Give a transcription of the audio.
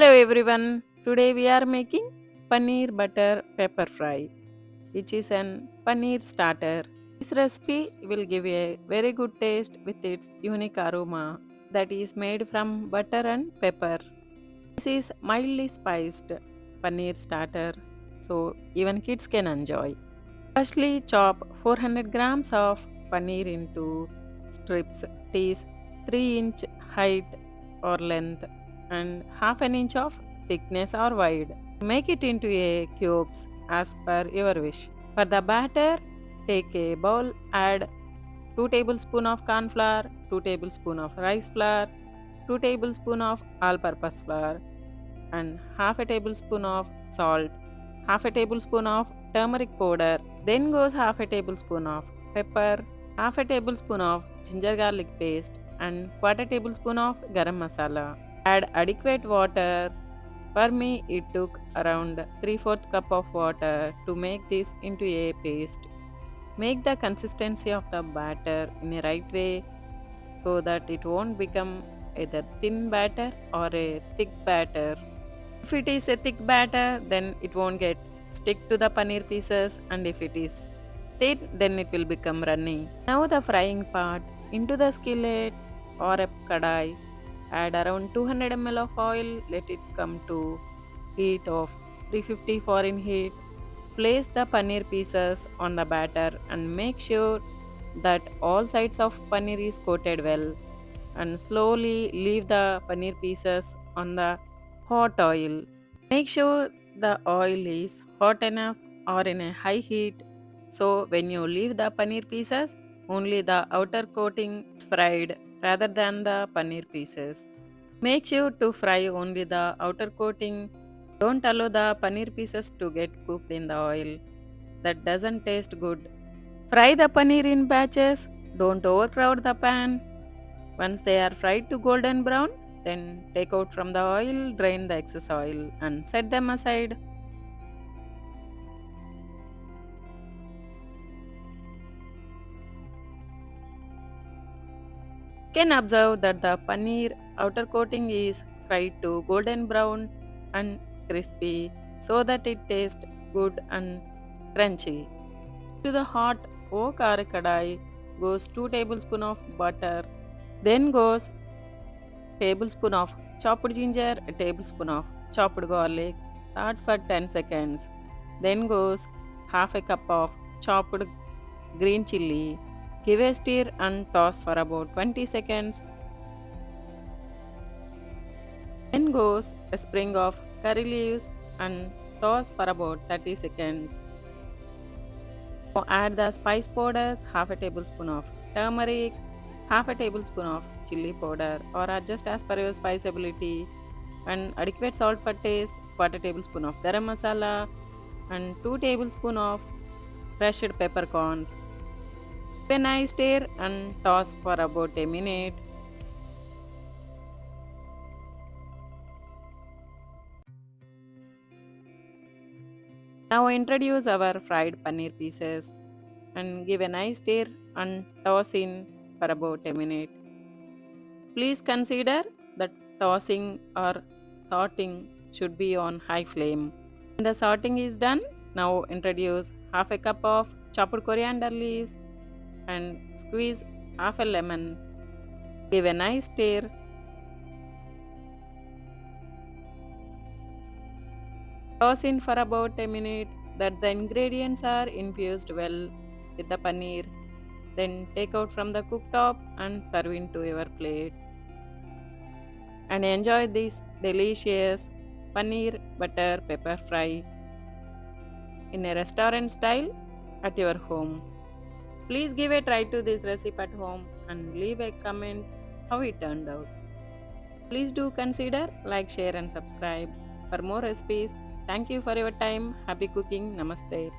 Hello everyone. Today we are making Paneer Butter Pepper Fry, which is an paneer starter. This recipe will give a very good taste with its unique aroma that is made from butter and pepper. This is mildly spiced paneer starter, so even kids can enjoy. Firstly, chop 400 grams of paneer into strips. It is 3-inch height or length and half an inch of thickness or wide. Make it into a cubes as per your wish. For the batter, take a bowl, add 2 tablespoons of corn flour, 2 tablespoons of rice flour, 2 tablespoons of all-purpose flour, and half a tablespoon of salt, half a tablespoon of turmeric powder, then goes half a tablespoon of pepper, half a tablespoon of ginger garlic paste, and quarter tablespoon of garam masala. Add adequate water. For me, it took around 3/4 cup of water to make this into a paste. Make the consistency of the batter in a right way so that it won't become either thin batter or a thick batter. If it is a thick batter, then it won't get stick to the paneer pieces, and if it is thin, then it will become runny. Now the frying part. Into the skillet or a kadai, add around 200 ml of oil. Let it come to heat of 350 foreign heat. Place the paneer pieces on the batter and make sure that all sides of paneer is coated well, and slowly leave the paneer pieces on the hot oil. Make sure the oil is hot enough or in a high heat, so when you leave the paneer pieces, only the outer coating is fried rather than the paneer pieces. Make sure to fry only the outer coating. Don't allow the paneer pieces to get cooked in the oil. That doesn't taste good. Fry the paneer in batches. Don't overcrowd the pan. Once they are fried to golden brown, then take out from the oil, drain the excess oil, and set them aside. You can observe that the paneer outer coating is fried to golden brown and crispy so that it tastes good and crunchy. To the hot wok or kadai goes 2 tablespoons of butter, then goes tablespoon of chopped ginger, a tablespoon of chopped garlic, salt for 10 seconds. Then goes half a cup of chopped green chilli. Give a stir and toss for about 20 seconds. Then goes a sprig of curry leaves and toss for about 30 seconds. Now add the spice powders, half a tablespoon of turmeric, half a tablespoon of chilli powder, or adjust as per your spice ability, and adequate salt for taste, quarter tablespoon of garam masala, and 2 tablespoons of crushed peppercorns. Give a nice stir and toss for about a minute. Now introduce our fried paneer pieces and give a nice stir and toss in for about a minute. Please consider that tossing or sorting should be on high flame. When the sorting is done, now introduce half a cup of chopped coriander leaves and squeeze half a lemon. Give a nice stir. Toss in for about a minute that the ingredients are infused well with the paneer. Then take out from the cooktop and serve into your plate. And enjoy this delicious paneer butter pepper fry in a restaurant style at your home. Please give a try to this recipe at home and leave a comment how it turned out. Please do consider like, share and subscribe for more recipes. Thank you for your time. Happy cooking. Namaste.